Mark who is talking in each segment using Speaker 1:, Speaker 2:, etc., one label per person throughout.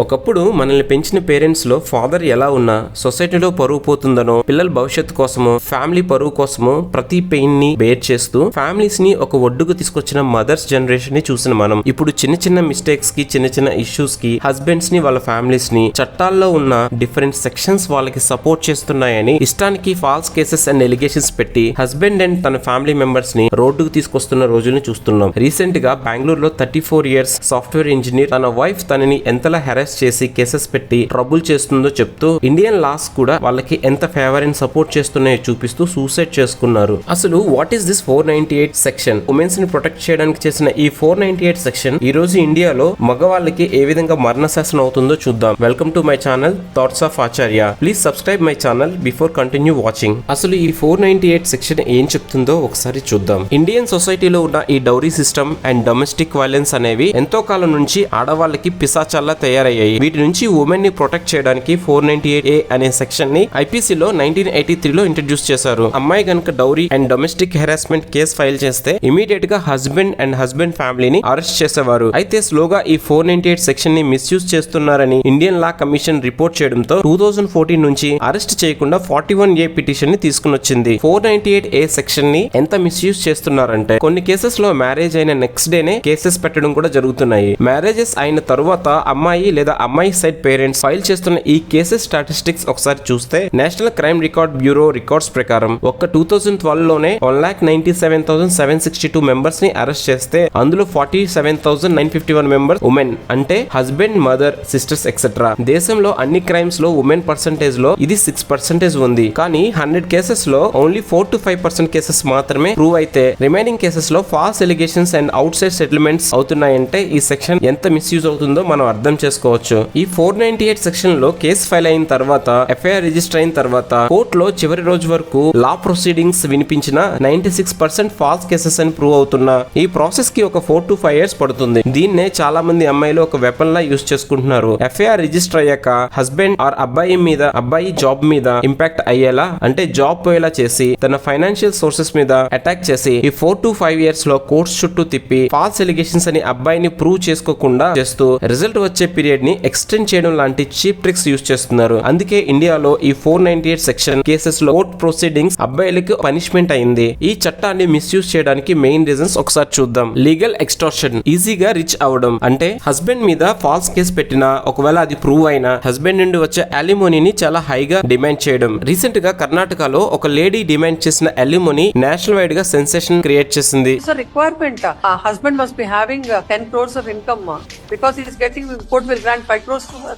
Speaker 1: ఒకప్పుడు మనల్ని పెంచిన పేరెంట్స్ లో ఫాదర్ ఎలా ఉన్నా సొసైటీలో పరువు పోతుందనో, పిల్లల భవిష్యత్తు కోసమో, ఫ్యామిలీ పరువు కోసమో ప్రతి పెయిన్ ని బేర్ చేస్తూ ఫ్యామిలీస్ ని ఒక ఒడ్డుకు తీసుకొచ్చిన మదర్స్ జనరేషన్ ని చూసిన మనం ఇప్పుడు చిన్న చిన్న మిస్టేక్స్ కి, చిన్న చిన్న ఇష్యూస్ కి హస్బెండ్స్ ని, వాళ్ళ ఫ్యామిలీస్ ని చట్టాల్లో ఉన్న డిఫరెంట్ సెక్షన్స్ వాళ్ళకి సపోర్ట్ చేస్తున్నాయని ఇష్టానికి ఫాల్స్ కేసెస్ అండ్ ఎలిగేషన్స్ పెట్టి హస్బెండ్ అండ్ తన ఫ్యామిలీ మెంబర్స్ ని రోడ్డుకు తీసుకొస్తున్న రోజుల్ని చూస్తున్నాం. రీసెంట్ గా బెంగళూరులో 34 years సాఫ్ట్వేర్ ఇంజనీర్ తన వైఫ్ తనని ఎంతలా హెరాస్ చేసి కేసెస్ పెట్టి ట్రబుల్ చేస్తుందో చెప్తూ ఇండియన్ లాస్ కూడా వాళ్ళకి ఎంత ఫేవర్ అండ్ సపోర్ట్ చేస్తున్నాయో చూపిస్తూ సూసైడ్ చేసుకున్నారు. అసలు what is this 498 section? Women's ని ప్రొటెక్ట్ చేయడానికి చేసిన ఈ 498 సెక్షన్ ఈ రోజు ఇండియాలో మగవాళ్ళకి ఏ విధంగా మరణ శాసనం అవుతుందో చూద్దాం. Welcome to my channel thoughts of Acharya. Please subscribe my channel before continue watching. అసలు ఈ 498 సెక్షన్ ఏం చెప్తుందో ఒకసారి చూద్దాం. ఇండియన్ సొసైటీలో ఉన్న ఈ dowry system and domestic violence అనేవి ఎంతో కాలం నుంచి ఆడవాళ్ళకి పిశాచాల్లా తయారయ్యాయి. వీటి నుంచి ఉమెన్ ని ప్రొటెక్ట్ చేయడానికి 498A అనే సెక్షన్ ని ఐపీసీలో 1983లో ఇంట్రడ్యూస్ చేశారు. అమ్మాయి గనుక dowry and domestic harassment case file చేస్తే ఇమీడియట్ గా హస్బెండ్ అండ్ హస్బెండ్ ఫ్యామిలీని అరెస్ట్ చేసేవారు. అయితే స్లోగా ఈ 498 సెక్షన్ ని మిస్యూజ్ చేస్తున్నారని ఇండియన్ లా కమిషన్ రిపోర్ట్ చేయడంతో 2014 నుంచి అరెస్ట్ చేయకుండా 41A పిటిషన్ ని తీసుకుని వచ్చింది. 498A సెక్షన్ ని ఎంత మిస్యూజ్ చేస్తున్నారంటే కొన్ని కేసెస్ లో మ్యారేజ్ అయిన నెక్స్ట్ డేనే కేసెస్ పెట్టడం కూడా జరుగుతున్నాయి. మ్యారేజెస్ అయిన తరువాత అమ్మాయి లేదా అమ్మాయి సైడ్ పేరెంట్స్ ఫైల్ చేస్తున్న ఈ కేసెస్ స్టాటిస్టిక్స్ ఒకసారి చూస్తే national crime record bureau records ప్రకారం ఒక్క 2012 లోనే 1,97,762 మెంబర్స్ ని అరెస్ట్ చేస్తే అందులో 47,951 మెంబర్స్ ఉమెన్, అంటే హస్బెండ్, మదర్, సిస్టర్స్ ఎక్సెట్రా. దేశంలో అన్ని క్రైమ్స్ లో ఉమెన్ పర్సంటేజ్ లో ఇది 6% ఉంది. కానీ 100 కేసెస్ లో ఓన్లీ 4 to 5% కేసెస్ మాత్రమే ప్రూవ్ అయితే రిమైనింగ్ కేసెస్ లో false allegations and outside settlements అవుతున్నాయంటే ఈ సెక్షన్ ఎంత మిస్యూజ్ అవుతుందో మనం అర్థం చేసుకోవచ్చు. ఈ 498 సెక్షన్ లో కేసు ఫైల్ అయిన తర్వాత, ఎఫ్ఐఆర్ రిజిస్టర్ అయిన తర్వాత కోర్టులో చివరి రోజు వరకు లా ప్రొసీడింగ్స్ వినిపించిన 96% ఫాల్స్ కేసెస్ అని ప్రూవ్ అవుతున్నా ఈ ప్రాసెస్ కి ఒక 4 to 5 years పడుతుంది. దీన్నే చాలా మంది అమ్మాయిలు ఒక వెపన్ లా యూజ్ చేసుకుంటున్నారు. ఎఫ్ఐఆర్ రిజిస్టర్ అయ్యాక హస్బెండ్ ఆర్ అబ్బాయి జాబ్ మీద ఇంపాక్ట్ అయ్యేలా, అంటే జాబ్ పోయేలా చేసి తన ఫైనాన్షియల్ సోర్సెస్ మీద అటాక్ చేసి ఈ 4 to 5 years లో కోర్ట్స్ చుట్టూ తిప్పి ఫాల్స్ ఎలిగేషన్స్ అని అబ్బాయిని ప్రూవ్ చేసుకోకుండా చేస్తూ రిజల్ట్ వచ్చే పీరియడ్ ని ఎక్స్టెండ్ చేయడం లాంటి చీప్ ట్రిక్స్ యూజ్ చేస్తున్నారు. అందుకే ఇండియాలో ఈ 498 సెక్షన్ కేసెస్ లో కోర్ట్ ప్రొసీడింగ్స్ అబ్బాయిలకు పనిష్మెంట్ అయింది. ఈ చట్టాన్ని మిస్యూజ్ చేయడానికి మెయిన్ రీజన్స్ ఒకసారి చూద్దాం. లీగల్ ఎక్స్టార్షన్, ఈజీగా రిచ్ అవడం, అంటే హస్బెండ్ మీద ఫాల్స్ కేసు పెట్టినా ఒకవేళ అది ప్రూవ్ అయినా హస్బెండ్ నుండి వచ్చే అలిమోనీని చాలా హైగా డిమాండ్ చేయడం. రీసెంట్ గా కర్ణాటకలో ఒక లేడీ డిమాండ్ చేసిన అలిమోనీ నేషనల్ వైడ్ గా సెన్సేషన్ క్రియేట్ చేసింది.
Speaker 2: Requirement husband must be having 10 crores of income because he is getting, court will grant 5 crores to her.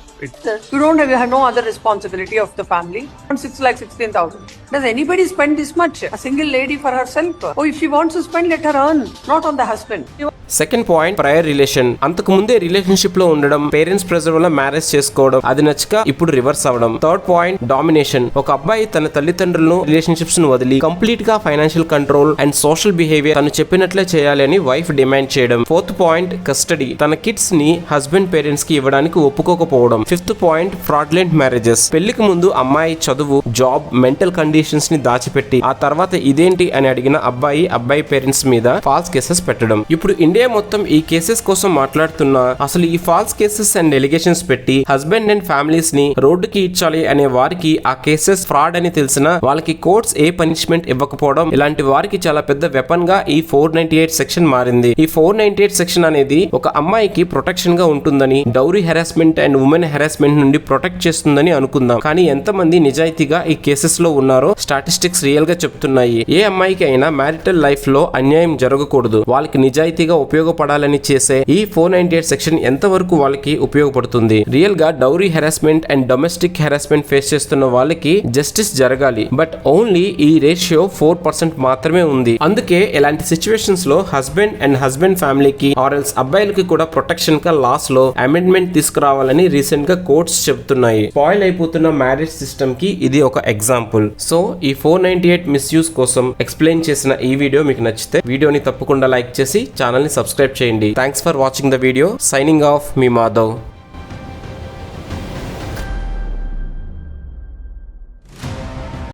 Speaker 2: You don't have no other responsibility of the family. 6,16,000. Does anybody spend this much? A single lady for herself? Oh, if she wants to spend, let her earn, not on the husband.
Speaker 1: Second point, prior relation. అంతకు ముందే relationship లో ఉండడం, parents pressure వల్ల marriage చేసుకోవడం, అది నచ్చక ఇప్పుడు reverse అవడం. Third point, domination. ఒక అబ్బాయి తన తల్లిదండ్రులను, రిలేషన్షిప్స్ ను వదిలి కంప్లీట్ గా financial control and social behaviour తను చెప్పినట్లే చేయాలి అని వైఫ్ డిమాండ్ చేయడం. Fourth point, custody. తన కిడ్స్ ని హస్బెండ్ పేరెంట్స్ కి ఇవ్వడానికి ఒప్పుకోకపోవడం. Fifth point, fraudulent marriages. పెళ్లికి ముందు అమ్మాయి చదువు, జాబ్, మెంటల్ కండిషన్స్ ని దాచిపెట్టి ఆ తర్వాత ఇదేంటి అని అడిగిన అబ్బాయి పేరెంట్స్ మీద ఫాల్స్ కేసెస్ పెట్టడం. ఇప్పుడు ఇండియా మొత్తం ఈ కేసెస్ కోసం మాట్లాడుతున్నా అసలు ఈ ఫాల్స్ కేసెస్ అండ్ ఎలిగేషన్స్ పెట్టి హస్బెండ్ అండ్ ఫ్యామిలీస్ ని రోడ్డుకి ఇచ్చాలి అనే వారికి ఆ కేసెస్ ఫ్రాడ్ అని తెలిసినా వాళ్ళకి కోర్ట్స్ ఏ పనిష్మెంట్ ఇవ్వకపోవడం, ఇలాంటి వారికి చాలా పెద్ద వెపన్ గా ఈ 498 సెక్షన్ మారింది. ఈ 498 సెక్షన్ అనేది ఒక అమ్మాయికి ప్రొటెక్షన్ గా ఉంటుందని, dowry harassment and women harassment నుండి ప్రొటెక్ట్ చేస్తుందని అనుకుందాం. కానీ ఎంతమంది నిజాయితీగా ఈ కేసెస్ లో ఉన్నారో స్టాటిస్టిక్స్ రియల్ గా చెప్తున్నాయి. ఏ అమ్మాయికి అయినా మ్యారిటల్ లైఫ్ లో అన్యాయం జరగకూడదు, వాళ్ళకి నిజాయితీగా ఉపయోగపడాలని చేసే ఈ 498 సెక్షన్ ఎంతవరకు వాళ్ళకి ఉపయోగపడుతుంది? రియల్ గా dowry harassment and domestic harassment face చేస్తున్న వాళ్ళకి జస్టిస్ జరగాలి. బట్ ఓన్లీ ఈ రేషియో 4% మాత్రమే ఉంది. అందుకే ఇలాంటి సిచ్యువేషన్స్ లో హస్బెండ్ అండ్ హస్బెండ్ ఫ్యామిలీకి ఆర్ఎల్స్ అబ్బాయిలకి కూడా ప్రొటెక్షన్ గా లాస్ లో అమెండ్మెంట్ తీసుకురావాలని రీసెంట్ గా కోర్ట్స్ చెప్తున్నాయి. స్పాయిల్ అయిపోతున్న మ్యారేజ్ సిస్టమ్ కి ఇది ఒక ఎగ్జాంపుల్. సో ఈ 498 మిస్యూజ్ కోసం ఎక్స్ప్లెయిన్ చేసిన ఈ వీడియో మీకు నచ్చితే వీడియోని తప్పకుండా లైక్ చేసి ఛానల్ ని సబ్స్క్రైబ్ చేయండి. Thanks for watching the video. Signing off me Madhav.